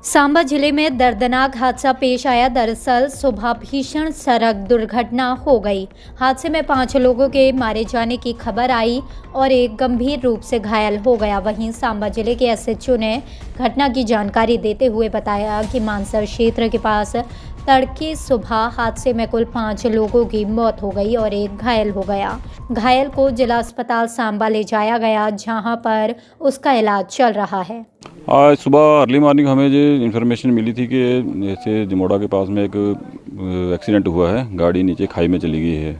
सांबा जिले में दर्दनाक हादसा पेश आया। दरअसल सुबह भीषण सड़क दुर्घटना हो गई। हादसे में 5 लोगों के मारे जाने की खबर आई और एक गंभीर रूप से घायल हो गया। वहीं सांबा जिले के एसएचओ ने घटना की जानकारी देते हुए बताया कि मानसर क्षेत्र के पास तड़के सुबह हादसे में कुल 5 लोगों की मौत हो गई और एक घायल हो गया। घायल को जिला अस्पताल सांबा ले जाया गया, जहां पर उसका इलाज चल रहा है। आज सुबह अर्ली मॉर्निंग हमें जो इन्फॉर्मेशन मिली थी कि जैसे जमोड़ा के पास में एक एक्सीडेंट हुआ है, गाड़ी नीचे खाई में चली गई है।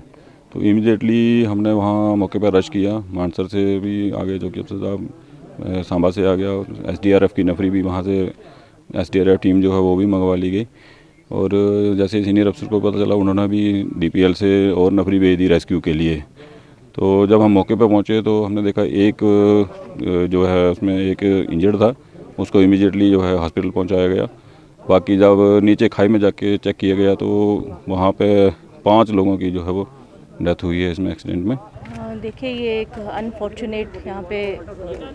तो इमीडिएटली हमने वहाँ मौके पर रश किया। मानसर से भी आगे जो कि अफसर साहब सांबा से आ गया, एसडीआरएफ की नफरी भी वहाँ से एसडीआरएफ टीम जो है वो भी मंगवा ली गई। और जैसे सीनियर अफसर को पता चला, उन्होंने भी डीपीएल से और नफरी भेज दी रेस्क्यू के लिए। तो जब हम मौके पर पहुँचे तो हमने देखा एक जो है उसमें एक इंजर्ड था, उसको इमीडिएटली जो है हॉस्पिटल पहुंचाया गया। बाकी जब नीचे खाई में जाके चेक किया गया तो वहाँ पे 5 लोगों की जो है वो डेथ हुई है इसमें एक्सीडेंट में। देखिए, ये एक अनफॉर्चुनेट यहाँ पे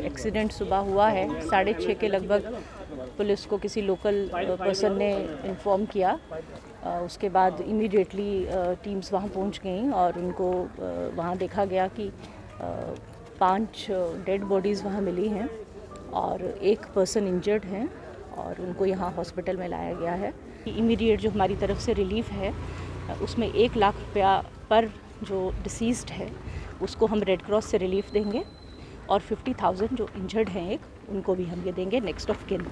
एक्सीडेंट सुबह हुआ है। 6:30 के लगभग पुलिस को किसी लोकल पर्सन ने इन्फॉर्म किया। उसके बाद इमीडिएटली टीम्स वहाँ पहुँच गई और उनको वहाँ देखा गया कि 5 डेड बॉडीज़ वहाँ मिली हैं और एक पर्सन इंजर्ड हैं और उनको यहाँ हॉस्पिटल में लाया गया है। इमीडिएट जो हमारी तरफ से रिलीफ है उसमें 1 लाख रुपया पर जो डिसीज़्ड है उसको हम रेड क्रॉस से रिलीफ देंगे और 50,000 जो इंजर्ड हैं उनको भी हम ये देंगे नेक्स्ट ऑफ किन।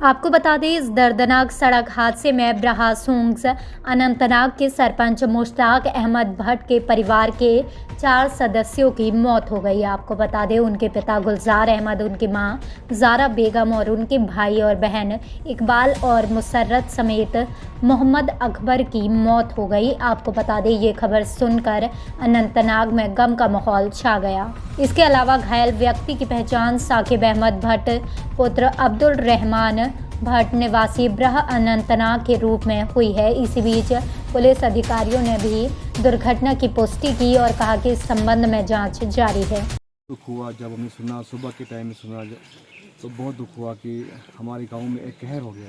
आपको बता दें, इस दर्दनाक सड़क हादसे में ब्राहासूंग्स अनंतनाग के सरपंच मुश्ताक अहमद भट्ट के परिवार के 4 सदस्यों की मौत हो गई। आपको बता दें, उनके पिता गुलजार अहमद, उनकी मां ज़ारा बेगम और उनके भाई और बहन इकबाल और मुसर्रत समेत मोहम्मद अकबर की मौत हो गई। आपको बता दें, ये खबर सुनकर अनंतनाग में गम का माहौल छा गया। इसके अलावा घायल व्यक्ति की पहचान साकिब अहमद भट्ट पुत्र अब्दुल रहमान भट्ट निवासी ब्रह अनंतनाग के रूप में हुई है। इसी बीच पुलिस अधिकारियों ने भी दुर्घटना की पुष्टि की और कहा कि इस संबंध में जांच जारी है। दुख हुआ जब हमने सुना, सुबह के टाइम में सुना तो बहुत दुख हुआ कि हमारे गांव में एक कहर हो गया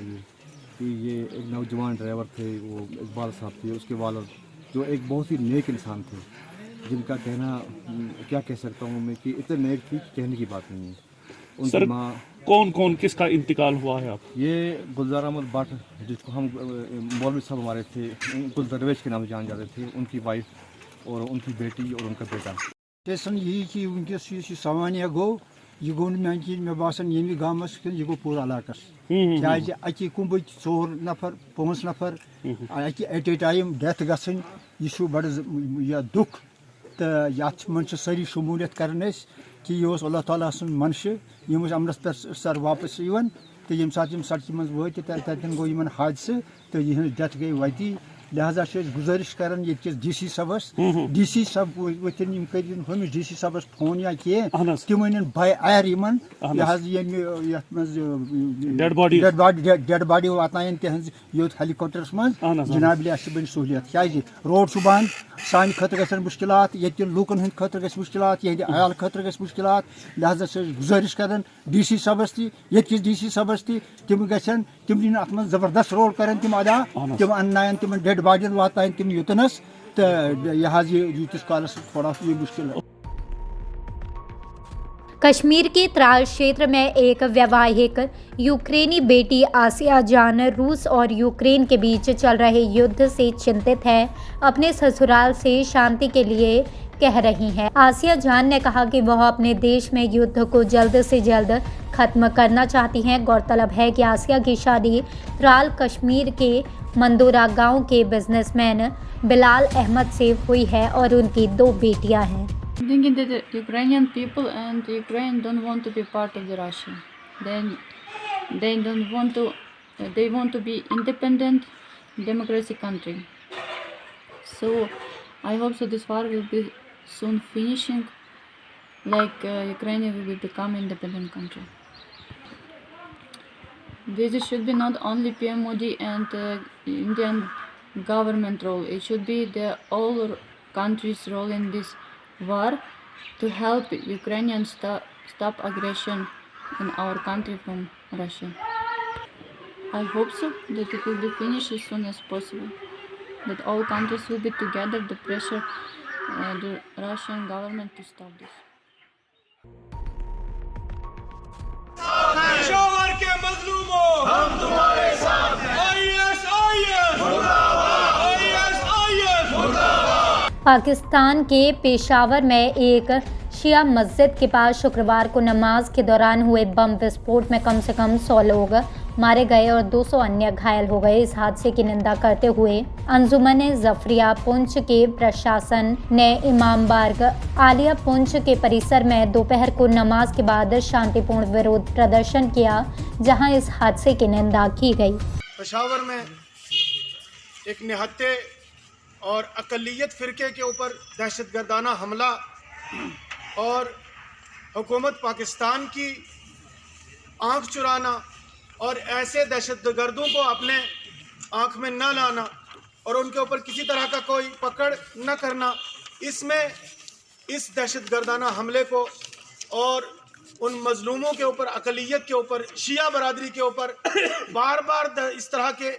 ये एक नौजवान ड्राइवर थे, वो इकबाल साहब थे, उसके वालिद जो एक बहुत ही नेक इंसान थे, जिनका कहना क्या कह सकता हूँ मैं कि इतने नेक थी कि कहने की बात नहीं है। उनकी माँ कौन किसका इंतकाल हुआ है? आप ये गुलजार अहमद भट्ट, जिसको हम मौलवी साहब हमारे थे, गुल दरवेश के नाम से जान जाते थे, उनकी वाइफ और उनकी बेटी और उनका बेटा। टेसन यही कि वनकस सवानिया गो यह गो मे बासान यमी गामस यह गो पूरा इलाकस क्या अकि कुंब 4 नफर 5 नफर अकि एट ए टाइम डेथ गसन यह बड़ दुख तो ये मन सारी शमूलियत कर कि यह अल्लाह ताला सुन मनश यम अमरस पे सर वापस तो यम सात सड़क मज वात तन गो इन हादसे तो यह डेथ गई वती। लिहाजा गुजारिश कर DC साहबस DC साहब वतन कर DC साहबस फोन या कह तम वन बाय एयर इन डेड बॉडी वातान तहज योत हेलीकॉप्टरस मज जनाब बन सहूलियत क्या रोड बंद सान खतर ग मुश्किलात ये लूकन हंद खतर ग मुश्किलात यह अयाल खतर ग मुश्किलात। लिहाजा गुजारिश कर DC साहबस तस DC साहबस तम गन तम दिन अत जबरदस्त रोल कर तम अदा तम अन्नायन तम डेड बॉडी वातान तम युतनस तो यह यूतिस कालस थोड़ा ये मुश्किल है। कश्मीर के त्राल क्षेत्र में एक वैवाहिक यूक्रेनी बेटी आसिया जान रूस और यूक्रेन के बीच चल रहे युद्ध से चिंतित है। अपने ससुराल से शांति के लिए कह रही हैं। आसिया जान ने कहा कि वह अपने देश में युद्ध को जल्द से जल्द खत्म करना चाहती हैं। गौरतलब है कि आसिया की शादी त्राल कश्मीर के मंदोरा गांव के बिजनेसमैन बिलाल अहमद से हुई है और उनकी 2 बेटियां हैं। Thinking that the Ukrainian people and Ukraine don't want to be part of the Russia. Then they don't want to. They want to be independent, democratic country. So I hope so this war will be soon finishing, like Ukraine will become independent country. This should be not only PM Modi and Indian government role. It should be the all countries' role in this war to help Ukrainians stop aggression in our country from Russia. I hope so that it will be finished as soon as possible, that all countries will be together to pressure the Russian government to stop this. Peshawar के मजलूमों हम तुम्हारे साथ हैं। ISIS मुर्दाबाद, ISIS मुर्दाबाद। पाकिस्तान के पेशावर में एक शिया मस्जिद के पास शुक्रवार को नमाज के दौरान हुए बम विस्फोट में कम से कम 100 लोग मारे गए और 200 अन्य घायल हो गए। इस हादसे की निंदा करते हुए अंजुमन जफरिया पुंछ के प्रशासन ने इमाम बारग आलिया पुंछ के परिसर में दोपहर को नमाज के बाद शांतिपूर्ण विरोध प्रदर्शन किया, जहां इस हादसे की निंदा की गई। पेशावर में एक निहत्ते और अकलियत फिरके के ऊपर दहशतगर्दाना हमला और हुकूमत पाकिस्तान की आंख चुराना और ऐसे दहशतगर्दों को अपने आंख में न लाना और उनके ऊपर किसी तरह का कोई पकड़ न करना, इसमें इस दहशतगर्दाना हमले को और उन मजलूमों के ऊपर, अकलियत के ऊपर, शिया बरादरी के ऊपर बार बार इस तरह के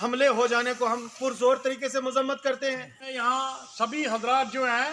हमले हो जाने को हम पुरजोर तरीके से मजम्मत करते हैं। यहाँ सभी हजरात जो हैं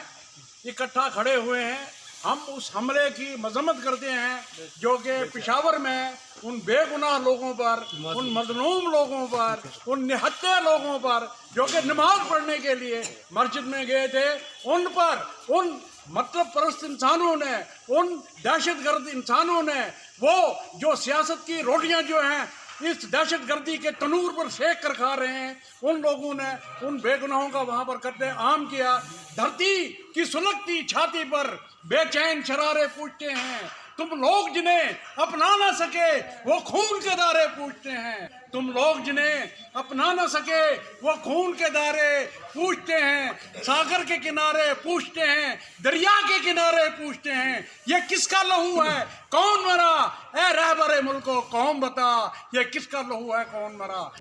इकट्ठा खड़े हुए हैं। हम उस हमले की मजम्मत करते हैं जो कि पेशावर में उन बेगुनाह लोगों पर, उन मजलूम लोगों पर, उन निहत्ते लोगों पर जो कि नमाज पढ़ने के लिए मस्जिद में गए थे, उन पर, उन मतलब परस्त इंसानों ने, उन दहशतगर्द इंसानों ने वो जो सियासत की रोटियां जो हैं इस दहशतगर्दी के तनूर पर सेक कर खा रहे हैं, उन लोगों ने उन बेगुनाहों का वहाँ पर कत्ले आम किया। धरती की सुलगती छाती पर बेचैन शरारे पूछते हैं, तुम लोग जिन्हें अपना ना सके वो खून के दारे पूछते हैं। तुम लोग जिन्हें अपना ना सके वो खून के दारे पूछते हैं। सागर के किनारे पूछते हैं, दरिया के किनारे पूछते हैं, ये किसका लहू है, कौन मरा? ए रहबरे मुल्को कौन बता, ये किसका लहू है, कौन मरा?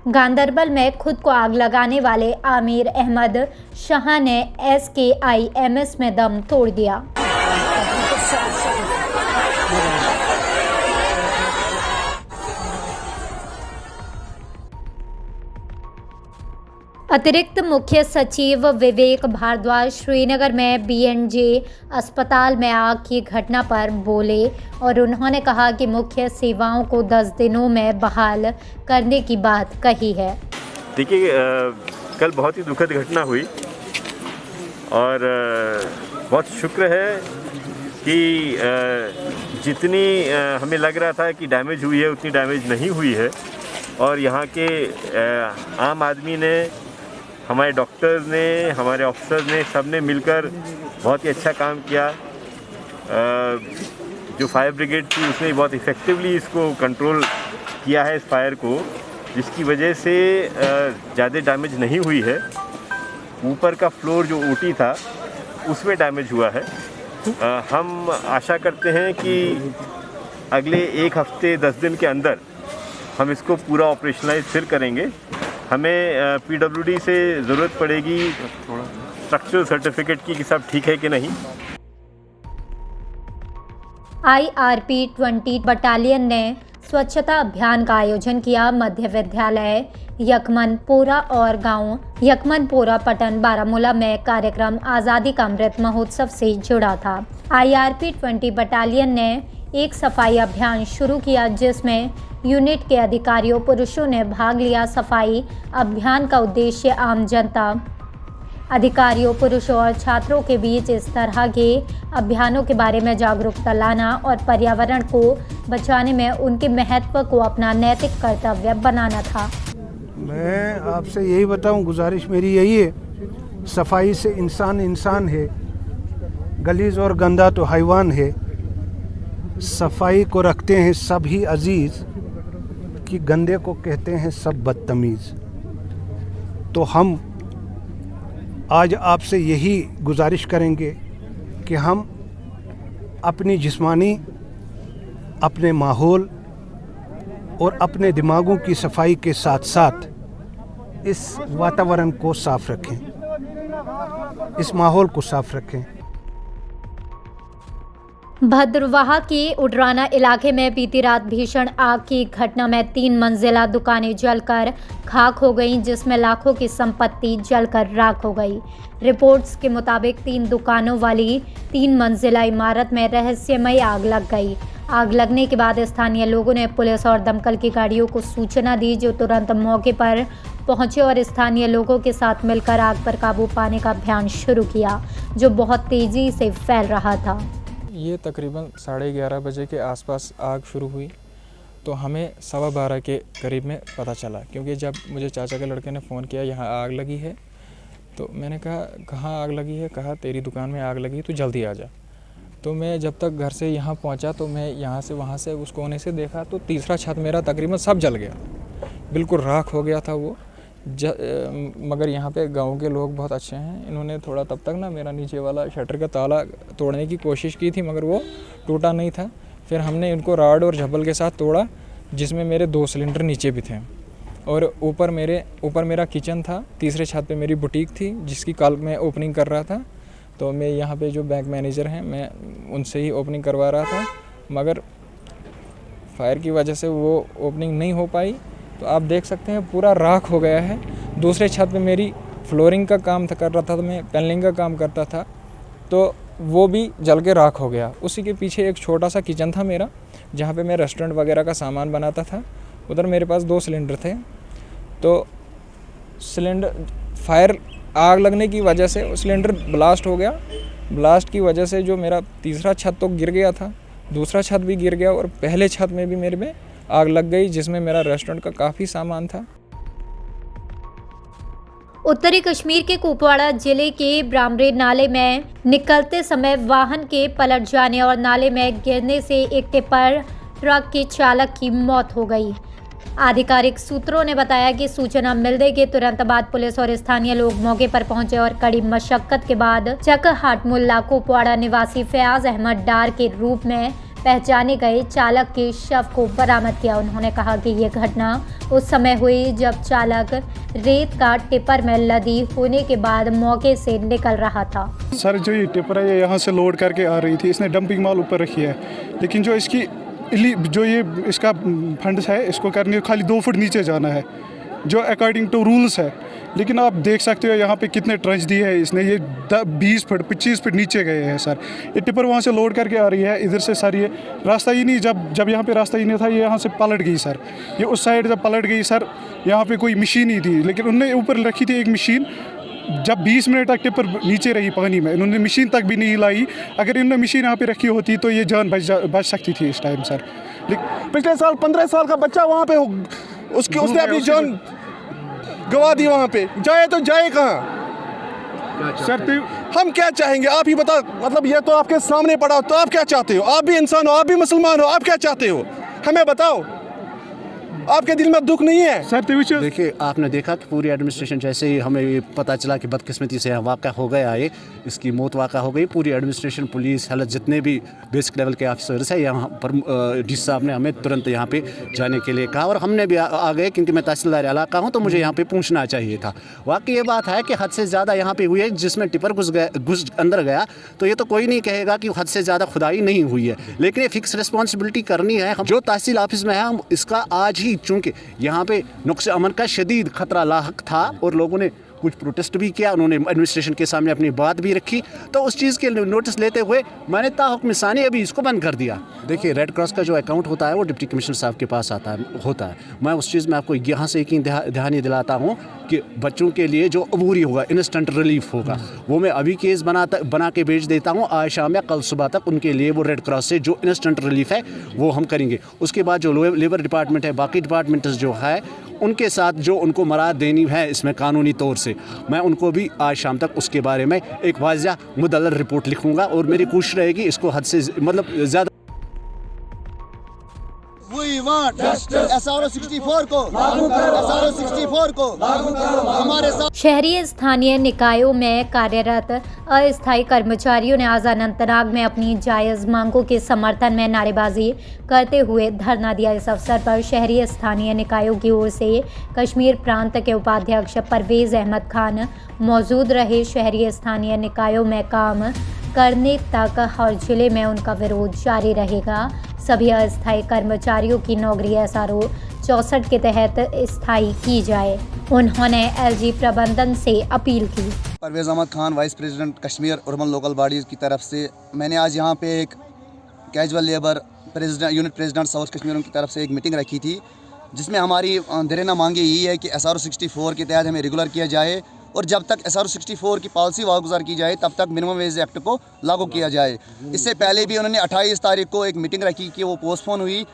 गांदरबल में खुद को आग लगाने वाले आमिर अहमद शाह ने SKIMS में दम तोड़ दिया। अतिरिक्त मुख्य सचिव विवेक भारद्वाज श्रीनगर में BNJ अस्पताल में आग की घटना पर बोले और उन्होंने कहा कि मुख्य सेवाओं को 10 दिनों में बहाल करने की बात कही है। देखिए, कल बहुत ही दुखद घटना हुई और बहुत शुक्र है कि जितनी हमें लग रहा था कि डैमेज हुई है उतनी डैमेज नहीं हुई है और यहाँ के आम आदमी ने, हमारे डॉक्टर्स ने, हमारे ऑफिसर्स ने, सब ने मिलकर बहुत ही अच्छा काम किया। जो फायर ब्रिगेड थी उसने बहुत इफ़ेक्टिवली इसको कंट्रोल किया है, इस फायर को, जिसकी वजह से ज़्यादा डैमेज नहीं हुई है। ऊपर का फ्लोर जो OT था उसमें डैमेज हुआ है। हम आशा करते हैं कि अगले 1 हफ्ते 10 दिन के अंदर हम इसको पूरा ऑपरेशनलाइज फिर करेंगे। हमें PWD से ज़रूरत पड़ेगी स्ट्रक्चरल सर्टिफिकेट की कि सब ठीक है कि नहीं। IRP 20 बटालियन ने स्वच्छता अभियान का आयोजन किया। मध्य विद्यालय यकमनपोरा और गांव यकमनपोरा पटन बारामूला में कार्यक्रम आज़ादी का अमृत महोत्सव से जुड़ा था। IRP 20 बटालियन ने एक सफाई अभियान शुरू किया जिसमें यूनिट के अधिकारियों पुरुषों ने भाग लिया। सफाई अभियान का उद्देश्य आम जनता, अधिकारियों, पुरुषों और छात्रों के बीच इस तरह के अभियानों के बारे में जागरूकता लाना और पर्यावरण को बचाने में उनके महत्व को अपना नैतिक कर्तव्य बनाना था। मैं आपसे यही बताऊं, गुजारिश मेरी यही है, सफाई से इंसान इंसान है, गलीज और गंदा तो हैवान है। सफाई को रखते हैं सब ही अजीज़, कि गंदे को कहते हैं सब बदतमीज़। तो हम आज आपसे यही गुजारिश करेंगे कि हम अपनी जिस्मानी, अपने माहौल और अपने दिमागों की सफाई के साथ साथ इस वातावरण को साफ रखें, इस माहौल को साफ रखें। भद्रवाह के उडराना इलाके में बीती रात भीषण आग की घटना में 3 मंजिला दुकानें जलकर खाक हो गईं, जिसमें लाखों की संपत्ति जलकर राख हो गई। रिपोर्ट्स के मुताबिक 3 दुकानों वाली 3 मंजिला इमारत में रहस्यमय आग लग गई। आग लगने के बाद स्थानीय लोगों ने पुलिस और दमकल की गाड़ियों को सूचना दी, जो तुरंत मौके पर पहुंचे और स्थानीय लोगों के साथ मिलकर आग पर काबू पाने का अभियान शुरू किया, जो बहुत तेज़ी से फैल रहा था। ये तकरीबन 11:30 बजे के आसपास आग शुरू हुई, तो हमें 12:15 के करीब में पता चला, क्योंकि जब मुझे चाचा के लड़के ने फ़ोन किया यहाँ आग लगी है, तो मैंने कहा कहाँ आग लगी है, कहा तेरी दुकान में आग लगी, तू जल्दी आ जा। तो मैं जब तक घर से यहाँ पहुँचा तो मैं यहाँ से वहाँ से उस कोने से देखा तो तीसरा छत मेरा तकरीबन सब जल गया, बिल्कुल राख हो गया था वो। मगर यहाँ पे गांव के लोग बहुत अच्छे हैं, इन्होंने थोड़ा तब तक ना मेरा नीचे वाला शटर का ताला तोड़ने की कोशिश की थी, मगर वो टूटा नहीं था। फिर हमने इनको राड और झब्बल के साथ तोड़ा, जिसमें मेरे 2 सिलेंडर नीचे भी थे और ऊपर मेरा किचन था। तीसरे छत पे मेरी बुटीक थी, जिसकी कल मैं ओपनिंग कर रहा था। तो मैं यहाँ पे जो बैंक मैनेजर हैं, मैं उनसे ही ओपनिंग करवा रहा था, मगर फायर की वजह से वो ओपनिंग नहीं हो पाई। तो आप देख सकते हैं पूरा राख हो गया है। दूसरे छत पे मेरी फ्लोरिंग का काम कर रहा था, तो मैं पैनलिंग का काम करता था, तो वो भी जल के राख हो गया। उसी के पीछे एक छोटा सा किचन था मेरा, जहाँ पे मैं रेस्टोरेंट वगैरह का सामान बनाता था। उधर मेरे पास 2 सिलेंडर थे। तो सिलेंडर फायर आग लगने की वजह से सिलेंडर ब्लास्ट हो गया। ब्लास्ट की वजह से जो मेरा तीसरा छत तो गिर गया था, दूसरा छत भी गिर गया और पहले छत में भी मेरे में आग लग गई, जिसमें मेरा रेस्टोरेंट का काफ़ी सामान था। उत्तरी कश्मीर के कुपवाड़ा जिले के ब्रामरे नाले में निकलते समय वाहन के पलट जाने और नाले में गिरने से एक टिपर ट्रक के चालक की मौत हो गई। आधिकारिक सूत्रों ने बताया कि सूचना मिलने के तुरंत बाद पुलिस और स्थानीय लोग मौके पर पहुंचे और कड़ी मशक्कत के बाद चक हाटमुल्ला कुपवाड़ा निवासी फयाज अहमद डार के रूप में पहचाने गए चालक के शव को बरामद किया। उन्होंने कहा कि ये घटना उस समय हुई जब चालक रेत का टिपर में लदी होने के बाद मौके से निकल रहा था। सर, जो ये टिपर है ये यहाँ से लोड करके आ रही थी, इसने डंपिंग माल ऊपर रखी है, लेकिन जो इसका फंड्स है, इसको करने खाली 2 फुट नीचे जाना है, जो अकॉर्डिंग टू रूल्स है। लेकिन आप देख सकते हो यहाँ पे कितने ट्रंच दिए है इसने, ये 20 फुट 25 फुट नीचे गए हैं सर। ये टिपर वहाँ से लोड करके आ रही है, इधर से सर ये रास्ता ही नहीं, जब यहाँ पे रास्ता ही नहीं था, ये यहाँ से पलट गई सर। ये उस साइड जब पलट गई सर, यहाँ पे कोई मशीन ही थी, लेकिन उन्होंने ऊपर रखी थी एक मशीन। जब 20 मिनट तक टिपर नीचे रही पानी में, इन्होंने मशीन तक भी नहीं लाई। अगर इन्होंने मशीन यहाँ पे रखी होती तो ये जान बच सकती थी इस टाइम सर। पिछले साल 15 साल का बच्चा वहाँ पे उसने अपनी जान गवा दी। वहाँ पे जाए तो जाए कहाँ सर? हम क्या चाहेंगे आप ही बता, मतलब ये तो आपके सामने पड़ा, तो आप क्या चाहते हो? आप भी इंसान हो, आप भी मुसलमान हो, आप क्या चाहते हो हमें बताओ? आपके दिल में दुख नहीं है सर? देखिए, आपने देखा कि पूरी एडमिनिस्ट्रेशन, जैसे ही हमें ये पता चला कि बदकिस्मती से वाक़ा हो गया है, इसकी मौत वाक़ा हो गई, पूरी एडमिनिस्ट्रेशन, पुलिस, हेल्थ, जितने भी बेसिक लेवल के ऑफिसर्स हैं यहाँ पर, डी साहब ने हमें तुरंत यहाँ पे जाने के लिए कहा और हमने भी आ गए, क्योंकि मैं तहसीलदार इलाका हूँ, तो मुझे यहाँ पे पूछना चाहिए था। वाकई ये बात है कि हद से ज़्यादा यहाँ पे हुई है, जिसमें टिपर घुस अंदर गया, तो ये तो कोई नहीं कहेगा कि हद से ज़्यादा खुदाई नहीं हुई है, लेकिन ये फिक्स रिस्पॉन्सिबिलिटी करनी है। हम जो तहसील ऑफिस में है, हम इसका आज ही, चूँकि यहाँ पे नुक्स अमन का शदीद खतरा लाहक था और लोगों ने कुछ प्रोटेस्ट भी किया, उन्होंने एडमिनिस्ट्रेशन के सामने अपनी बात भी रखी, तो उस चीज़ के नोटिस लेते हुए मैंने ताहुक्म सानी अभी इसको बंद कर दिया। देखिए, रेड क्रॉस का जो अकाउंट होता है वो डिप्टी कमिश्नर साहब के पास होता है। मैं उस चीज़ में आपको यहाँ से यकीन ध्यान दिलाता हूँ कि बच्चों के लिए जो अबूरी होगा, इंस्टेंट रिलीफ होगा, वो मैं अभी केस बना के भेज देता हूँ। आज शाम या कल सुबह तक उनके लिए वो रेड क्रॉस से जो इंस्टेंट रिलीफ है वो हम करेंगे। उसके बाद जो लेबर डिपार्टमेंट है, बाकी डिपार्टमेंट जो है, उनके साथ जो उनको मराद देनी है इसमें कानूनी तौर से, मैं उनको भी आज शाम तक उसके बारे में एक वाज़िया मुदल्लल रिपोर्ट लिखूंगा और मेरी कोशिश रहेगी इसको हद से मतलब ज़्यादा। We want SRO 64 को SRO 64 को हमारे साथ। शहरी स्थानीय निकायों में कार्यरत अस्थायी कर्मचारियों ने आज अनंतनाग में अपनी जायज़ मांगों के समर्थन में नारेबाजी करते हुए धरना दिया। इस अवसर पर शहरी स्थानीय निकायों की ओर से कश्मीर प्रांत के उपाध्यक्ष परवेज़ अहमद खान मौजूद रहे। शहरी स्थानीय निकायों में काम करने तक हर जिले में उनका विरोध जारी रहेगा। सभी अस्थायी कर्मचारियों की नौकरी SRO 64 के तहत स्थायी की जाए। उन्होंने LG प्रबंधन से अपील की। Parvez Ahmad Khan, vice president Kashmir urban local bodies की तरफ से मैंने आज यहाँ पे एक casual labour unit president south Kashmir की तरफ से एक मीटिंग रखी थी, जिसमें हमारी दरेना मांगे यही है कि SRO 64 के तहत हमें रेगुलर किया जाए और जब तक SRO 64 की पॉलिसी वागुजार की जाए तब तक मिनिमम वेज एक्ट को लागू किया जाए। इससे पहले भी उन्होंने 28 तारीख को एक मीटिंग रखी कि वो पोस्टपोन हुई।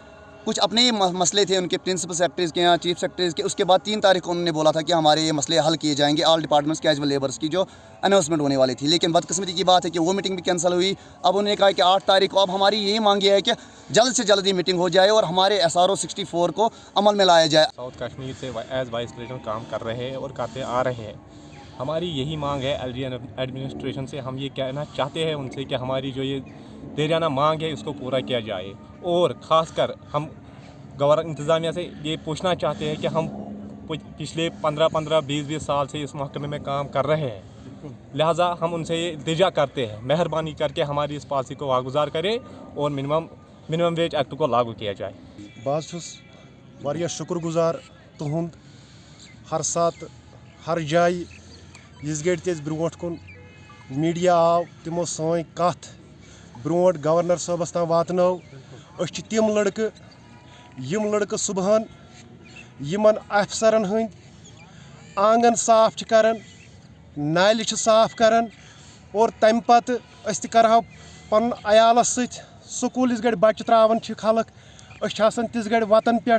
कुछ अपने ही मसले थे उनके प्रिंसिपल सेक्रेटरीज़ के यहाँ, चीफ सेक्रेटरीज़ के। उसके बाद 3 तारीख को उन्होंने बोला था कि हमारे ये मसले हल किए जाएंगे ऑल डिपार्टमेंट्स कैजुअल लेबर्स की जो अनाउंसमेंट होने वाली थी। लेकिन बदकिस्मती की बात है कि वो मीटिंग भी कैंसिल हुई। अब उन्होंने कहा कि 8 तारीख को अब हमारी यही मांग है कि जल्द से जल्द ही मीटिंग हो जाए और हमारे SRO 64 को अमल में लाया जाए। साउथ कश्मीर से एज वाइस प्रेसिडेंट काम कर रहे हैं और करते आ रहे हैं। हमारी यही मांग है LG एडमिनिस्ट्रेशन से। हम ये कहना चाहते हैं उनसे कि हमारी जो ये देराना मांग है उसको पूरा किया जाए और ख़ासकर हम गवर्नमेंट इंतज़ामिया से ये पूछना चाहते हैं कि हम पिछले 15, 20 साल से इस महकमे में काम कर रहे हैं, लिहाजा हम उनसे ये इल्तिजा करते हैं मेहरबानी करके हमारी इस पॉलिसी को वागुजार करें और मिनिमम वेज एक्ट को लागू किया जाए। बस छुस वारिया शुक्रगुजार तुहुंद हर साथ हर जाय यिस गड़ तेज ब्रोट कुन मीडिया आव तिमो सोई कथ ब्रोट गवर्नर साहबस तां वातनो। अस तिम लड़के सुबहान यमन अफसरन हंद आंगन साफ करन, नालि साफ करन और तम पत अस करहो पन अयालस सत स्कूल इस गड़ बच्चे त्रावन खलक असान तिस गड़ वतन पे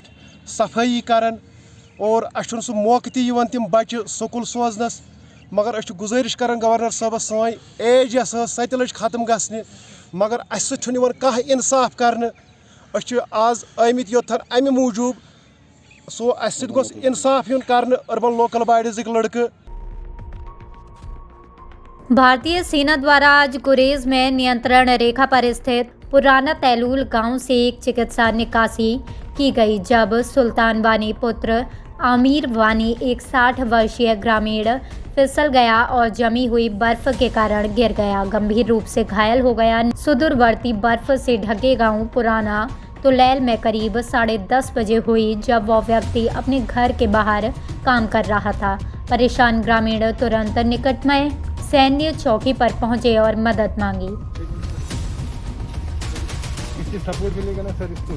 सफाई करन और अस सह मौके तन तम बच्चे स्कूल सोजनस। मगर अस गुजारिश करन गवर्नर साहबस सोई एज यस सत लज खत्म गसने मगर अस कह इंसाफ करने। अस आज आमित योथन अमि मूजूब सो अस गोस इंसाफ युन करने अर्बन लोकल बॉडीज लड़के। भारतीय सेना द्वारा आज गुरेज में नियंत्रण रेखा पर स्थित पुराना तैलूल गांव से एक चिकित्सा निकासी की गई, जब सुल्तान वानी पुत्र आमिर वानी एक 60 वर्षीय ग्रामीण फिसल गया और जमी हुई बर्फ के कारण गिर गया, गंभीर रूप से घायल हो गया। सुदूरवर्ती बर्फ से ढके गांव पुराना तुलैल में करीब 10:30 बजे हुई, जब वह व्यक्ति अपने घर के बाहर काम कर रहा था। परेशान ग्रामीण तुरंत निकटमय सैन्य चौकी पर पहुंचे और मदद मांगी। इसकी सपोर्ट मिलेगा ना सर इसको?